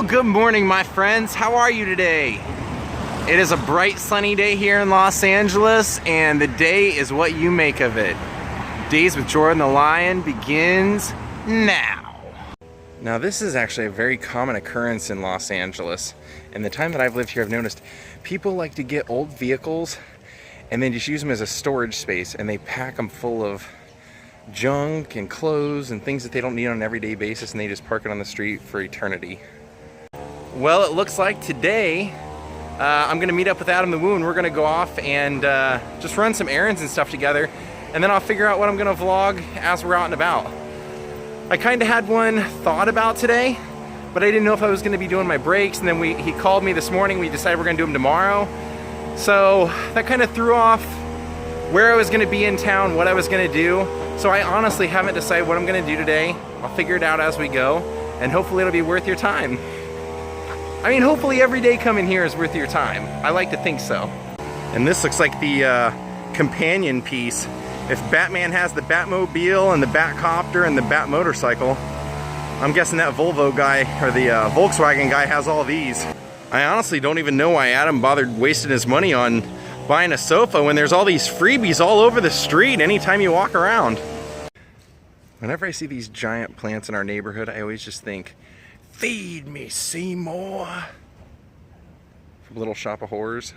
good morning, my friends. How are you today? It is a bright sunny day here in Los Angeles, and the day is what you make of it. Daze with Jordan the Lion begins now. Now this is actually a very common occurrence in Los Angeles. And the time that I've lived here, I've noticed people like to get old vehicles and then just use them as a storage space, and they pack them full of junk and clothes and things that they don't need on an everyday basis, and they just park it on the street for eternity. Well, it looks like today I'm gonna meet up with Adam the Woo, and we're gonna go off and just run some errands and stuff together, and then I'll figure out what I'm gonna vlog as we're out and about. I kind of had one thought about today, but I didn't know if I was gonna be doing my breaks, and then he called me this morning. We decided we're gonna do them tomorrow. So that kind of threw off where I was gonna be in town, what I was gonna do. So I honestly haven't decided what I'm gonna do today. I'll figure it out as we go, and hopefully it'll be worth your time. I mean, hopefully every day coming here is worth your time. I like to think so. And this looks like the companion piece. If Batman has the Batmobile and the Batcopter and the Bat motorcycle, I'm guessing that Volvo guy, or the Volkswagen guy, has all these. I honestly don't even know why Adam bothered wasting his money on buying a sofa when there's all these freebies all over the street anytime you walk around. Whenever I see these giant plants in our neighborhood, I always just think, feed me, Seymour. Little Shop of Horrors.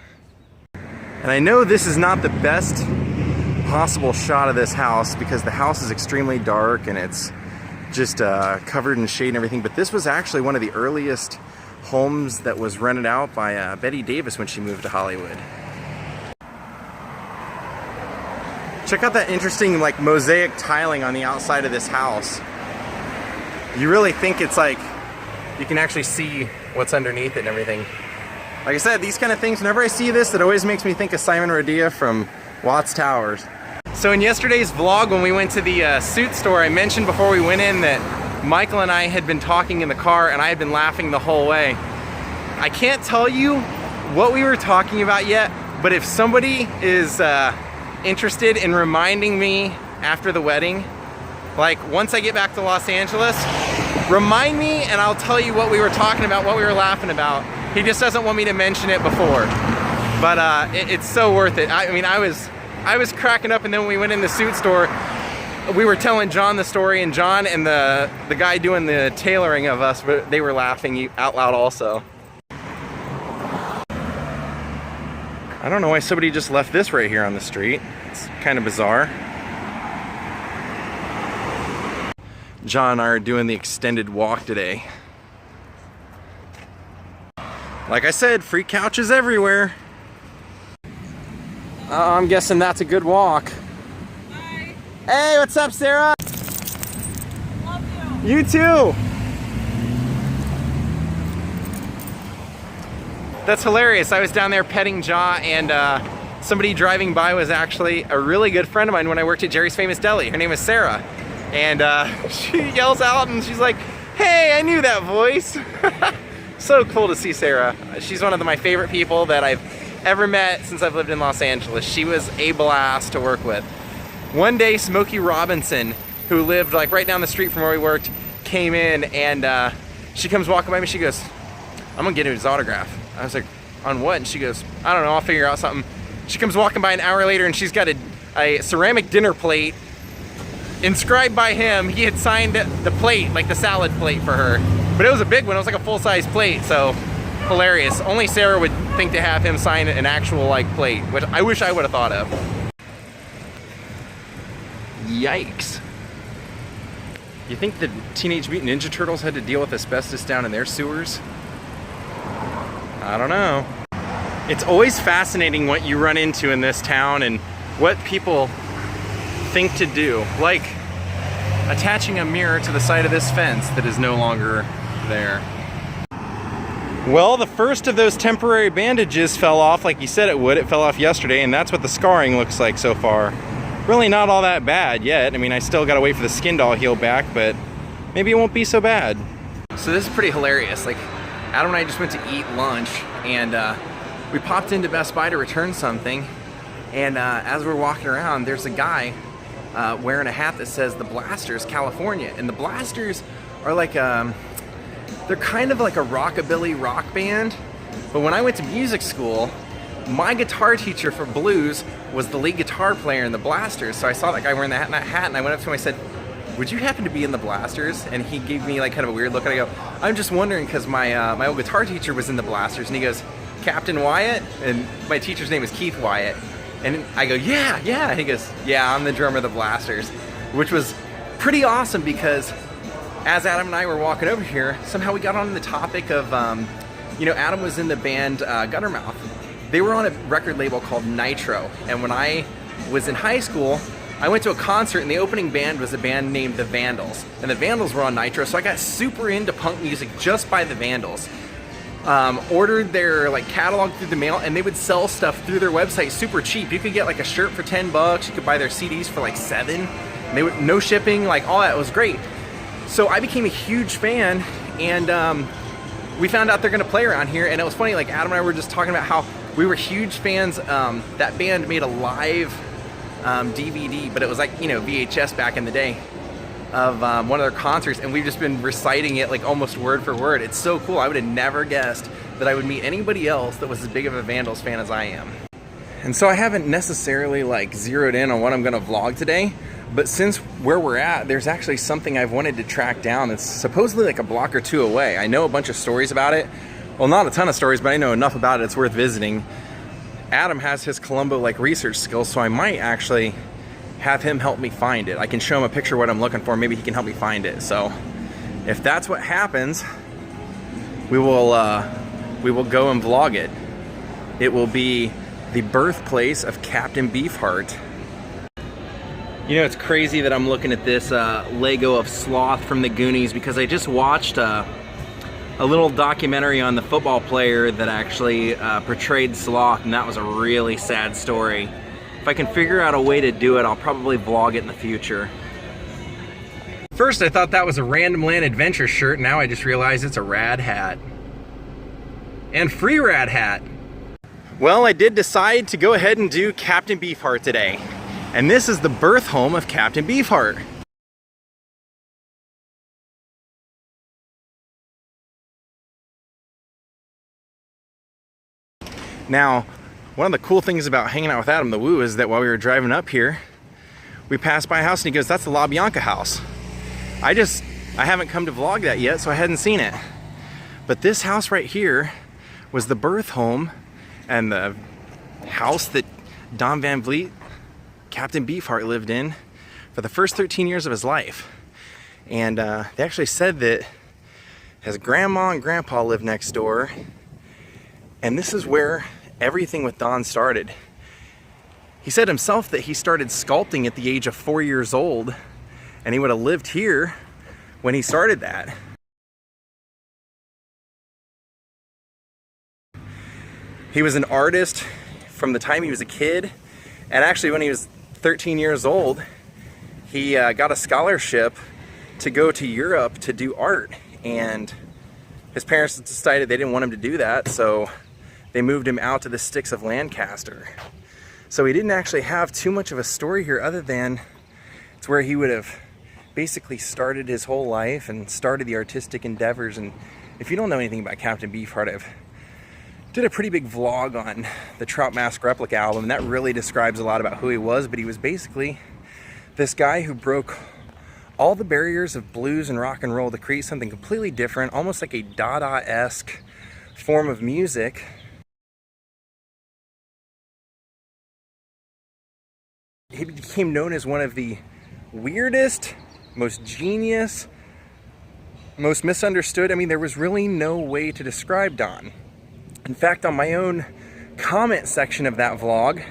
And I know this is not the best possible shot of this house because the house is extremely dark and it's just covered in shade and everything, but this was actually one of the earliest homes that was rented out by Betty Davis when she moved to Hollywood. Check out that interesting like mosaic tiling on the outside of this house. You really think it's like you can actually see what's underneath it and everything. Like I said, these kind of things, whenever I see this, it always makes me think of Simon Radia from Watts Towers. So in yesterday's vlog, when we went to the suit store, I mentioned before we went in that Michael and I had been talking in the car, and I had been laughing the whole way. I can't tell you what we were talking about yet, but if somebody is interested in reminding me after the wedding, like once I get back to Los Angeles, remind me and I'll tell you what we were talking about, what we were laughing about. He just doesn't want me to mention it before. But it's so worth it. I mean, I was cracking up, and then when we went in the suit store, we were telling John the story, and John and the guy doing the tailoring of us, they were laughing out loud also. I don't know why somebody just left this right here on the street. It's kind of bizarre. John and I are doing the extended walk today. Like I said, free couches everywhere. I'm guessing that's a good walk. Bye. Hey, what's up, Sarah? Love you. You too. That's hilarious. I was down there petting Jaw, and somebody driving by was actually a really good friend of mine when I worked at Jerry's Famous Deli. Her name is Sarah. And she yells out and she's like, hey, I knew that voice. So cool to see Sarah. She's one of my favorite people that I've ever met since I've lived in Los Angeles. She was a blast to work with. One day, Smokey Robinson, who lived like right down the street from where we worked, came in, and she comes walking by me. She goes, I'm gonna get his autograph. I was like, on what? And she goes, I don't know, I'll figure out something. She comes walking by an hour later, and she's got a ceramic dinner plate inscribed by him. He had signed the plate, like the salad plate for her. But it was a big one, it was like a full-size plate, so hilarious. Only Sarah would think to have him sign an actual like plate, which I wish I would have thought of. Yikes. You think the Teenage Mutant Ninja Turtles had to deal with asbestos down in their sewers? I don't know. It's always fascinating what you run into in this town and what people think to do. Like attaching a mirror to the side of this fence that is no longer there. Well, the first of those temporary bandages fell off like you said it would. It fell off yesterday, and that's what the scarring looks like so far. Really not all that bad yet. I mean, I still gotta wait for the skin to all heal back, but maybe it won't be so bad. So this is pretty hilarious. Like, Adam and I just went to eat lunch, and we popped into Best Buy to return something, and as we're walking around, there's a guy wearing a hat that says the Blasters California, and the Blasters are like They're kind of like a rockabilly rock band, but when I went to music school, my guitar teacher for blues was the lead guitar player in the Blasters. So I saw that guy wearing that hat, and I went up to him, I said, would you happen to be in the Blasters? And he gave me like kind of a weird look, and I go, I'm just wondering, because my old guitar teacher was in the Blasters, and he goes, Captain Wyatt? And my teacher's name is Keith Wyatt. And I go, yeah. And he goes, yeah, I'm the drummer of the Blasters, which was pretty awesome, because as Adam and I were walking over here, somehow we got on the topic of, you know, Adam was in the band Guttermouth. They were on a record label called Nitro, and when I was in high school, I went to a concert, and the opening band was a band named the Vandals, and the Vandals were on Nitro, so I got super into punk music just by the Vandals. Ordered their like catalog through the mail, and they would sell stuff through their website super cheap. You could get like a shirt for 10 bucks, you could buy their CDs for like 7, and they would, no shipping, like all that. It was great. So I became a huge fan, and we found out they're gonna play around here, and it was funny, like Adam and I were just talking about how we were huge fans. That band made a live DVD, but it was like, you know, VHS back in the day, of one of their concerts, and we've just been reciting it like almost word for word. It's so cool. I would have never guessed that I would meet anybody else that was as big of a Vandals fan as I am. And so I haven't necessarily like zeroed in on what I'm gonna vlog today, but since where we're at, there's actually something I've wanted to track down that's supposedly like a block or two away. I know a bunch of stories about it. Well, not a ton of stories, but I know enough about it, it's worth visiting. Adam has his Columbo like research skills, so I might actually have him help me find it. I can show him a picture of what I'm looking for, maybe he can help me find it. So if that's what happens, we will go and vlog it. It will be the birthplace of Captain Beefheart. You know, it's crazy that I'm looking at this Lego of Sloth from the Goonies, because I just watched a little documentary on the football player that actually portrayed Sloth, and that was a really sad story. If I can figure out a way to do it, I'll probably vlog it in the future. First, I thought that was a Random Land Adventure shirt. Now I just realized it's a rad hat. And free rad hat. Well, I did decide to go ahead and do Captain Beefheart today. And this is the birth home of Captain Beefheart. Now, one of the cool things about hanging out with Adam the Woo is that while we were driving up here, we passed by a house, and he goes, that's the La Bianca house. I haven't come to vlog that yet, so I hadn't seen it. But this house right here was the birth home and the house that Don Van Vliet, Captain Beefheart, lived in for the first 13 years of his life. And they actually said that his grandma and grandpa lived next door, and this is where everything with Don started. He said himself that he started sculpting at the age of 4 years old, and he would have lived here when he started that. He was an artist from the time he was a kid, and actually when he was 13 years old, he got a scholarship to go to Europe to do art, and his parents decided they didn't want him to do that, so they moved him out to the sticks of Lancaster. So he didn't actually have too much of a story here, other than it's where he would have basically started his whole life and started the artistic endeavors. And if you don't know anything about Captain Beefheart, I've did a pretty big vlog on the Trout Mask Replica album, and that really describes a lot about who he was. But he was basically this guy who broke all the barriers of blues and rock and roll to create something completely different, almost like a Dada-esque form of music. He became known as one of the weirdest, most genius, most misunderstood. I mean, there was really no way to describe Don. In fact, on my own comment section of that vlog,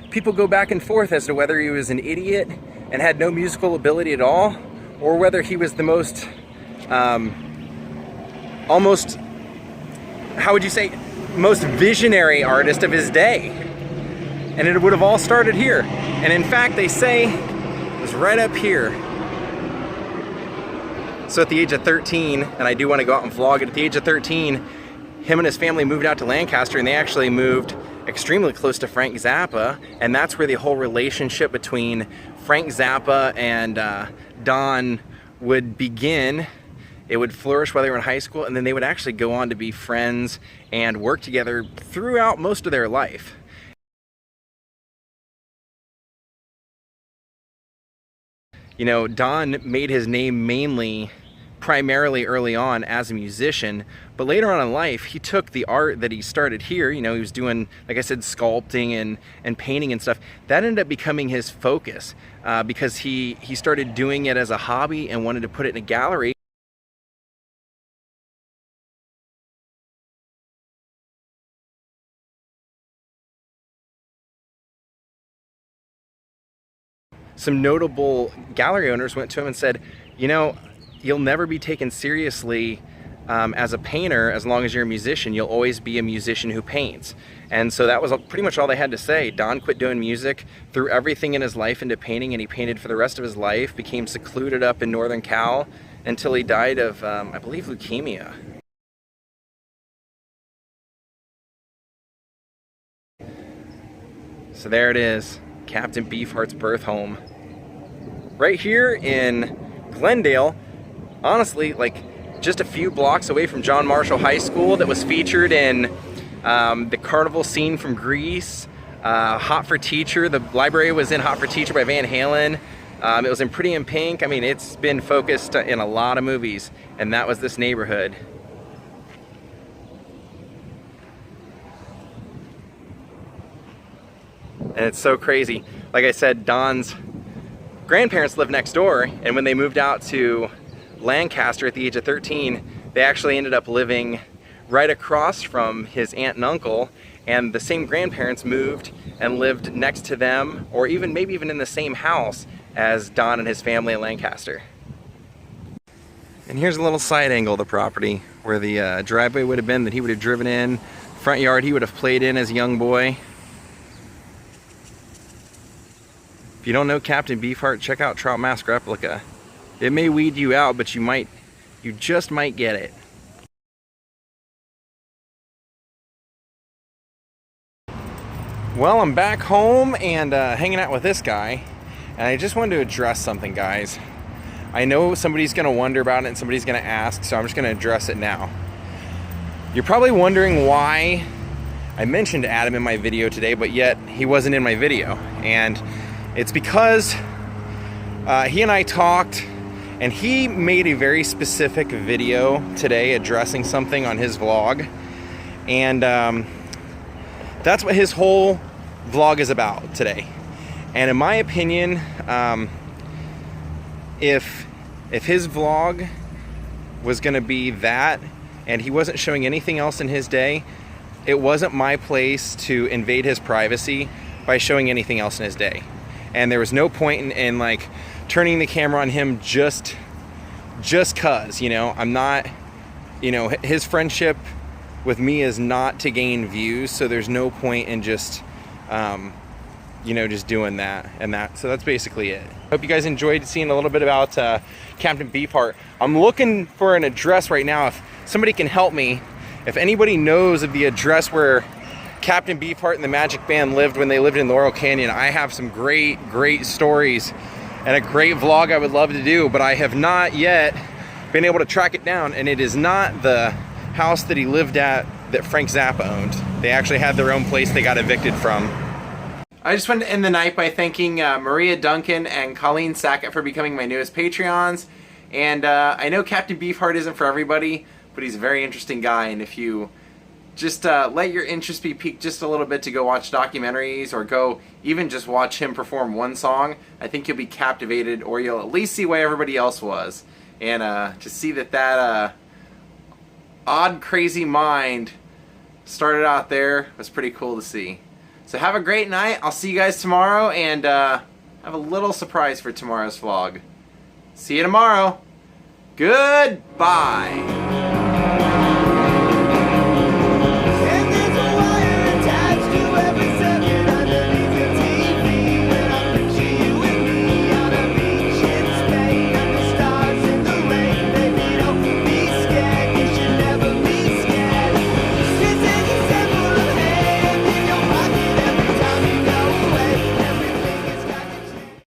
people go back and forth as to whether he was an idiot and had no musical ability at all, or whether he was the most, almost, how would you say, most visionary artist of his day. And it would have all started here. And in fact, they say it was right up here. So at the age of 13, and I do want to go out and vlog it, at the age of 13, him and his family moved out to Lancaster, and they actually moved extremely close to Frank Zappa, and that's where the whole relationship between Frank Zappa and Don would begin. it would flourish while they were in high school, and then they would actually go on to be friends and work together throughout most of their life. You know, Don made his name primarily early on as a musician, but later on in life, he took the art that he started here, you know, he was doing, like I said, sculpting and painting and stuff. That ended up becoming his focus because he started doing it as a hobby and wanted to put it in a gallery. Some notable gallery owners went to him and said, you know, you'll never be taken seriously as a painter as long as you're a musician. You'll always be a musician who paints. And so that was pretty much all they had to say. Don quit doing music, threw everything in his life into painting, and he painted for the rest of his life, became secluded up in Northern Cal until he died of, I believe, leukemia. So there it is, Captain Beefheart's birth home. Right here in Glendale, honestly, like just a few blocks away from John Marshall High School, that was featured in the carnival scene from Grease, Hot for Teacher. The library was in Hot for Teacher by Van Halen. It was in Pretty in Pink. I mean, it's been focused in a lot of movies, and that was this neighborhood. And it's so crazy. Like I said, Don's grandparents lived next door, and when they moved out to Lancaster at the age of 13, they actually ended up living right across from his aunt and uncle, and the same grandparents moved and lived next to them, or maybe even in the same house as Don and his family in Lancaster. And here's a little side angle of the property where the driveway would have been that he would have driven in, front yard he would have played in as a young boy. If you don't know Captain Beefheart, check out Trout Mask Replica. It may weed you out, but you just might get it. Well, I'm back home and hanging out with this guy, and I just wanted to address something, guys. I know somebody's gonna wonder about it and somebody's gonna ask, so I'm just gonna address it now. You're probably wondering why I mentioned Adam in my video today, but yet he wasn't in my video. And it's because he and I talked, and he made a very specific video today addressing something on his vlog. And that's what his whole vlog is about today. And in my opinion, if his vlog was gonna be that, and he wasn't showing anything else in his day, it wasn't my place to invade his privacy by showing anything else in his day. And there was no point in like turning the camera on him just cause, you know, I'm not, you know, his friendship with me is not to gain views, so there's no point in just, you know, just doing that and that. So that's basically it. Hope you guys enjoyed seeing a little bit about Captain Beefheart. I'm looking for an address right now. If somebody can help me, if anybody knows of the address where Captain Beefheart and the Magic Band lived when they lived in Laurel Canyon, I have some great stories and a great vlog I would love to do, but I have not yet been able to track it down, and it is not the house that he lived at that Frank Zappa owned. They actually had their own place they got evicted from. I just wanted to end the night by thanking Maria Duncan and Colleen Sackett for becoming my newest Patreons. And I know Captain Beefheart isn't for everybody, but he's a very interesting guy, and if you just let your interest be piqued just a little bit to go watch documentaries or go even just watch him perform one song, I think you'll be captivated, or you'll at least see why everybody else was. And to see that odd, crazy mind started out there was pretty cool to see. So have a great night. I'll see you guys tomorrow, and have a little surprise for tomorrow's vlog. See you tomorrow. Goodbye.